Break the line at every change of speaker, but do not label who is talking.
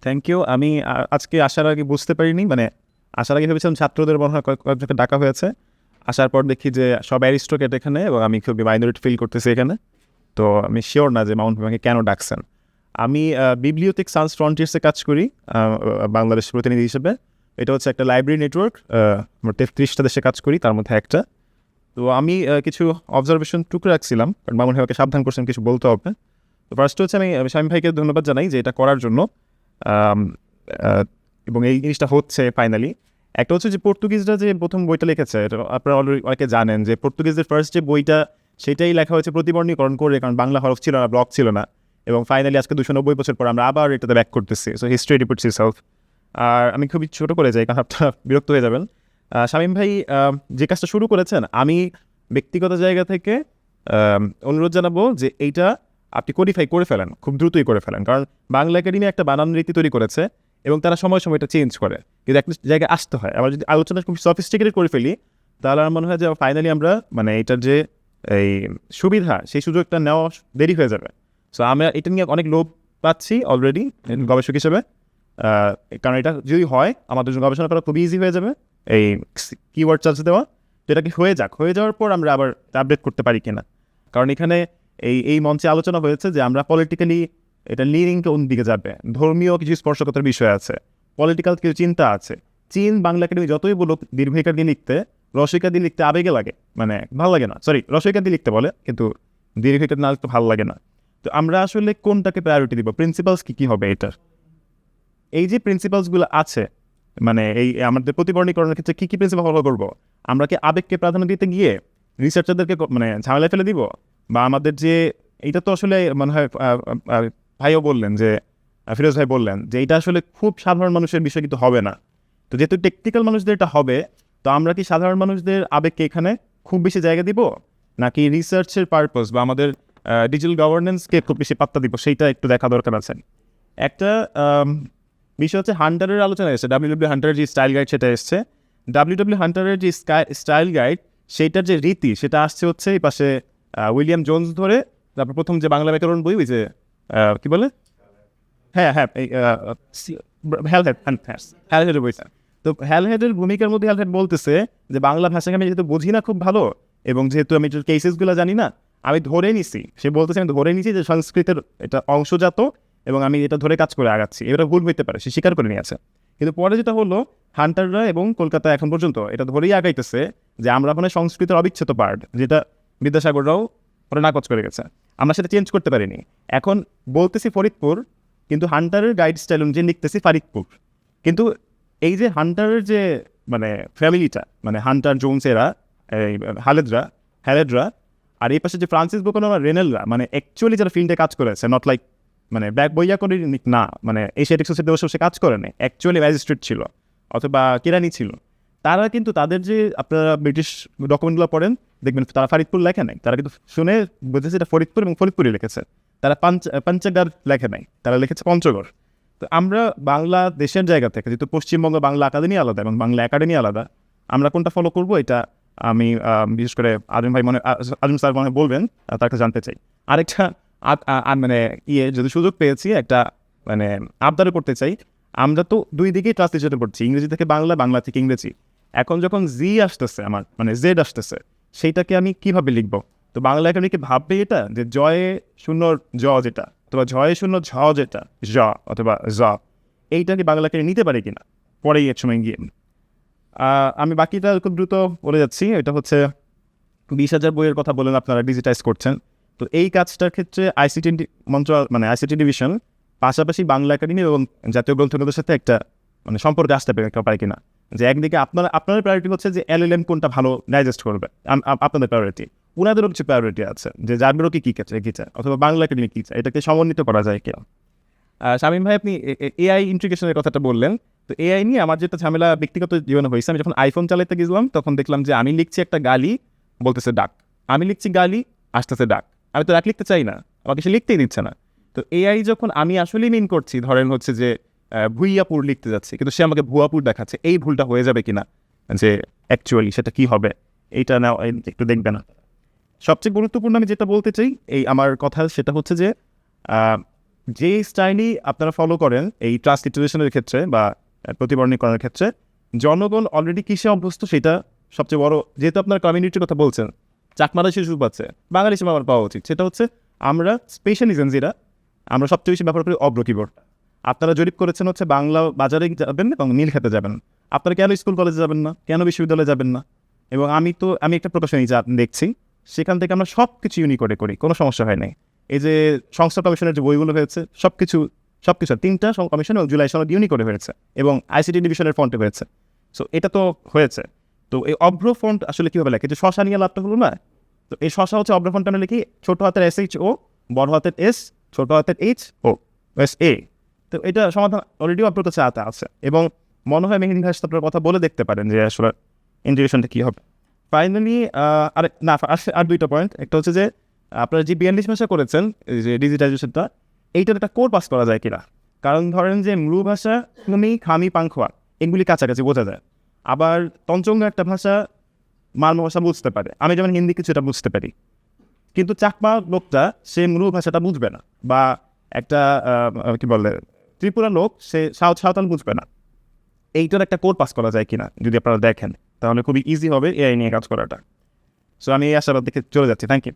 Thank you. আমি আজকে আসার আগে বুঝতে পারিনি, মানে আসার আগে ভেবেছিলাম ছাত্রদের মনে হয় কয়েকজনকে ডাকা হয়েছে। আসার পর দেখি যে সব অ্যারিস্টোক্রেট এখানে, এবং আমি খুবই মাইনরিটি ফিল করতেছি এখানে। তো আমি শিওর না যে মাউন্ট আমাকে কেন ডাকছেন। আমি বিবলিওথেক সায়েন্স ফ্রন্টিয়ার্সে কাজ করি বাংলাদেশ প্রতিনিধি হিসেবে। এটা হচ্ছে একটা লাইব্রেরি নেটওয়ার্ক, আমরা 33টা দেশে কাজ করি, তার মধ্যে একটা। তো আমি কিছু অবজারভেশন টুকু রাখছিলাম, কারণ মামুন ভাইকে সাবধান করছেন কিছু বলতে হবে। তো ফার্স্ট হচ্ছে আমি শামীম ভাইকে ধন্যবাদ জানাই যে এটা করার জন্য, আম, এবং এই জিনিসটা হচ্ছে ফাইনালি। একটা হচ্ছে যে পর্তুগিজরা যে প্রথম বইটা লিখেছে, এটা আপনারা অলরেডি অনেকে জানেন যে পর্তুগিজদের ফার্স্ট যে বইটা সেটাই লেখা হয়েছে প্রতিবর্ণীকরণ করে, কারণ বাংলা হরফ ছিল না, ব্লক ছিল না। এবং ফাইনালি আজকে 290 বছর পর আমরা আবার এটাতে ব্যাক করতেছি। So history repeats itself. আর আমি খুবই ছোটো করে যাই, কারণ আপনারা বিরক্ত হয়ে যাবেন। শামীম ভাই যে কাজটা শুরু করেছেন, আমি ব্যক্তিগত জায়গা থেকে অনুরোধ জানাবো যে এইটা আপনি কোডিফাই করে ফেলেন, খুব দ্রুতই করে ফেলেন। কারণ বাংলা একাডেমি একটা বানান রীতি তৈরি করেছে এবং তারা সময় সময় এটা চেঞ্জ করে, কিন্তু একটা জায়গায় আসতে হয়। আবার যদি আলোচনা খুব সফিস্টিকেটেড করে ফেলি, তাহলে আমার মনে হয় যে ফাইনালি আমরা মানে এটার যে এই সুবিধা, সেই সুযোগটা নেওয়া দেরি হয়ে যাবে। সো আমরা এটা নিয়ে অনেক লোভ পাচ্ছি অলরেডি গবেষক হিসেবে, কারণ এটা যদি হয় আমাদের জন্য গবেষণা করা খুবই ইজি হয়ে যাবে। এই কিওয়ার্ড চার্জ দেওয়া, তো এটা কি হয়ে যাওয়ার পর আমরা আবার আপডেট করতে পারি কিনা। কারণ এখানে এই মঞ্চে আলোচনা হয়েছে যে আমরা পলিটিক্যালি এটা লিনিং কোন দিকে যাবে, ধর্মীয় কিছু স্পর্শকতার বিষয় আছে, পলিটিক্যাল কিছু চিন্তা আছে। চীন বাংলা একাডেমি যতই বলুক দীর্ঘিকার দিয়ে লিখতে, রসইকার দিয়ে লিখতে আবেগে লাগে, মানে ভালো লাগে না। সরি, রসইকার দিয়ে লিখতে বলে, কিন্তু দীর্ঘিকার না লিখতে ভালো লাগে না। তো আমরা আসলে কোনটাকে প্রায়োরিটি দিব, প্রিন্সিপালস কী হবে এটার? এই যে প্রিন্সিপালসগুলো আছে, মানে এই আমাদের প্রতিবর্ণীকরণের ক্ষেত্রে কী প্রিন্সিপাল ফলো করবো? আমরা কি আবেগকে প্রাধান্য দিতে গিয়ে রিসার্চারদেরকে মানে ঝামেলায় ফেলে দিব? বা আমাদের যে এইটা তো আসলে মনে হয় ভাইও বললেন যে, ফিরোজ ভাই বললেন যে এটা আসলে খুব সাধারণ মানুষের বিষয় কিন্তু হবে না। তো যেহেতু টেকনিক্যাল মানুষদের এটা হবে, তো আমরা কি সাধারণ মানুষদের আবেগকে এখানে খুব বেশি জায়গা দিব, নাকি রিসার্চের পারপাস বা আমাদের ডিজিটাল গভর্নেন্সকে খুব বেশি পাত্তা দিব, সেইটা একটু দেখা দরকার আছে। একটা বিষয় হচ্ছে হান্টারের আলোচনা এসেছে, ডাব্লিউডাব্লিউ হান্টারের যে স্টাইল গাইড সেটা এসছে। ডাব্লিউডাব্লিউ হান্টারের যে স্টাইল গাইড, সেইটার যে রীতি সেটা আসছে হচ্ছে এই পাশে উইলিয়াম জোন্স ধরে। তারপর প্রথম যে বাংলা ব্যাকরণ বই, ওই যে কী বলে, হ্যাঁ হ্যাঁ, এই হ্যালহেডের বইটা। তো হ্যালহেডের ভূমিকার মধ্যে হ্যালহেড বলতেছে যে বাংলা ভাষাকে আমি যেহেতু বুঝি না খুব ভালো, এবং যেহেতু আমি এটার কেসেসগুলো জানি না, আমি ধরে নিছি, সে বলতেছে আমি ধরে নিছি যে সংস্কৃতের এটা অংশজাত, এবং আমি এটা ধরে কাজ করে আগাচ্ছি। এটা ভুল হইতে পারে, সে স্বীকার করে নিয়েছে। কিন্তু পরে যেটা হলো, হান্টাররা এবং কলকাতা এখন পর্যন্ত এটা ধরেই আগাইতেছে যে আমরা মানে সংস্কৃতের অবিচ্ছেদ্য পার্ট, যেটা বিদ্যাসাগররাও পরে নাকচ করে গেছে। আমরা সেটা চেঞ্জ করতে পারিনি। এখন বলতেছি ফরিদপুর, কিন্তু হান্টারের গাইড স্টাইল অনুযায়ী লিখতেছি ফারিদপুর। কিন্তু এই যে হান্টারের যে মানে ফ্যামিলিটা, মানে হান্টার জোনসেরা, এই হ্যালেডরা, আর এই পাশে যে ফ্রান্সিস বেকন আর রেনেলরা, মানে অ্যাকচুয়ালি যারা ফিল্ডে কাজ করেছে, নট লাইক মানে ব্যাক বইয়া করে না, মানে এশিয়াটিক সোসাইটি বসে সে কাজ করে নেই, অ্যাকচুয়ালি ম্যাজিস্ট্রেট ছিল অথবা কেরানি ছিল। তারা কিন্তু তাদের যে আপনারা ব্রিটিশ ডকুমেন্টগুলো পড়েন, দেখবেন তারা ফারিদপুর লেখে নাই, তারা কিন্তু শুনে বুঝেছে এটা ফরিদপুর, এবং ফরিদপুরই লিখেছে। তারা পঞ্চগড় লেখে নাই, তারা লিখেছে পঞ্চগড়। তো আমরা বাংলা দেশের জায়গা থেকে, যেহেতু পশ্চিমবঙ্গ বাংলা একাডেমি আলাদা এবং বাংলা একাডেমি আলাদা, আমরা কোনটা ফলো করবো এটা আমি বিশেষ করে আজম স্যার মনে বলবেন, তার কাছে জানতে চাই। আরেকটা মানে যদি সুযোগ পেয়েছি একটা মানে আবদার করতে চাই, আমরা তো দুই দিকেই ট্রান্সলেশন করছি, ইংরেজি থেকে বাংলা, বাংলা থেকে ইংরেজি। এখন যখন জি আসতেছে, আমার মানে জেড আসতেছে, সেইটাকে আমি কিভাবে লিখবো? তো বাংলা একাডেমি কি ভাববে এটা যে জয়ে শূন্য জ যেটা, অথবা ঝয়ে শূন্য ঝ যেটা জ অথবা জ, এইটা কি বাংলা একাডেমি নিতে পারে কিনা পরেই এক সময় গিয়ে। আমি বাকিটা খুব দ্রুত বলে যাচ্ছি। এটা হচ্ছে 20,000 বইয়ের কথা বলেন আপনারা ডিজিটাইজ করছেন। তো এই কাজটার ক্ষেত্রে আইসিটি মন্ত্রণালয়, মানে আইসিটি ডিভিশন পাশাপাশি বাংলা একাডেমি এবং জাতীয় গ্রন্থাগারের সাথে একটা মানে সম্পর্কে আসতে পারে কিনা, যে একদিকে আপনাদের প্রায়োরিটি হচ্ছে যে এলএলএম কোনটা ভালো ডাইজেস্ট করবে, আপনাদের প্রায়োরিটি, ওনাদেরও কিছু প্রায়োরিটি আছে যে জার্বিরও কি চায়, অথবা বাংলা একাডেমি কী চায়, এটাকে সমন্বিত করা যায় কেন। শামীম ভাই, আপনি এআই ইন্টিগ্রেশনের কথাটা বললেন। তো এআই নিয়ে আমার যেটা ঝামেলা ব্যক্তিগত জীবনে হয়েছে, আমি যখন আইফোন চালাতে গেছিলাম তখন দেখলাম যে আমি লিখছি একটা গালি, বলতেছে ডাক, আমি লিখছি গালি, আসতেছে ডাক। আমি তো ডাক লিখতে চাই না, আমাকে সে লিখতেই দিচ্ছে না। তো এআই যখন আমি আসলেই মিন করছি, ধরেন হচ্ছে যে ভুইয়াপুর লিখতে যাচ্ছি, কিন্তু সে আমাকে ভুয়াপুর দেখাচ্ছে, এই ভুলটা হয়ে যাবে কিনা, যে অ্যাকচুয়ালি সেটা কি হবে, এইটা না একটু দেখবে না। সবচেয়ে গুরুত্বপূর্ণ আমি যেটা বলতে চাই এই আমার কথা, সেটা হচ্ছে যে যে স্টাইলই আপনারা ফলো করেন এই ট্রান্সলিটারেশনের ক্ষেত্রে বা প্রতিবর্ণীকরণের ক্ষেত্রে, জনগণ অলরেডি কিসে অভ্যস্ত সেটা সবচেয়ে বড়। যেহেতু আপনার কমিউনিটির কথা বলছেন, চাকমারা শিশু পাচ্ছে, বাঙালি হিসেবে আমার পাওয়া উচিত। সেটা হচ্ছে আমরা স্পেশালিজম যেটা, আমরা সবচেয়ে বেশি ব্যবহার করি অব্র কিবোর্ড। আপনারা জরিপ করেছেন হচ্ছে বাংলা বাজারে যাবেন এবং নীল খেতে যাবেন, আপনারা কেন স্কুল কলেজে যাবেন না, কেন বিশ্ববিদ্যালয়ে যাবেন না? এবং আমি একটা প্রকাশনী যা দেখছি, সেখান থেকে আমরা সব কিছু ইউনিকোডে করি, কোনো সমস্যা হয় নাই। এই যে সংস্কার কমিশনের যে বইগুলো হয়েছে, সব কিছু 3টা কমিশন এবং জুলাই সনদ ইউনিকোডে হয়েছে এবং আইসিটি ডিভিশনের ফন্টে হয়েছে। সো এটা তো হয়েছে। তো এই অভ্র ফন্ট আসলে কীভাবে লেখে? যে শশা নিয়ে লাভটা হলো না, তো এই শশা হচ্ছে অভ্র ফন্ট। আমরা লিখি ছোটো হাতের SHO, বড় হাতের S, ছোটো হাতের HO, SA। তো এটা সমাধান অলরেডি আপনার কাছে আছে এবং মনে হয় মেহেদি ভাই আপনার কথা বলে দেখতে পারেন যে আসলে ইন্টিগ্রেশনটা কী হবে। ফাইনালি আর 2টা পয়েন্ট। একটা হচ্ছে যে আপনারা যে 42 ভাষা করেছেন, এই যে ডিজিটাইজেশনটা, এইটার একটা কোড পাস করা যায় কিনা। কারণ ধরেন যে মৃ ভাষা খামি পাংখোয়া এগুলি কাছাকাছি বোঝা যায়, আবার তঞ্চঙ্গা একটা ভাষা মালমা ভাষা বুঝতে পারে, আমি যেমন হিন্দি কিছুটা বুঝতে পারি, কিন্তু চাকমা লোকটা সে মৃ ভাষাটা বুঝবে না, বা একটা কি বলে ত্রিপুরা লোক সে সাঁওতাল বুঝবে না। এইটার একটা কোড পাস করা যায় কিনা যদি আপনারা দেখেন, তাহলে খুবই ইজি হবে এআই নিয়ে কাজ করাটা। সো আমি এই আশাবাদ দেখে চলে যাচ্ছি। Thank you.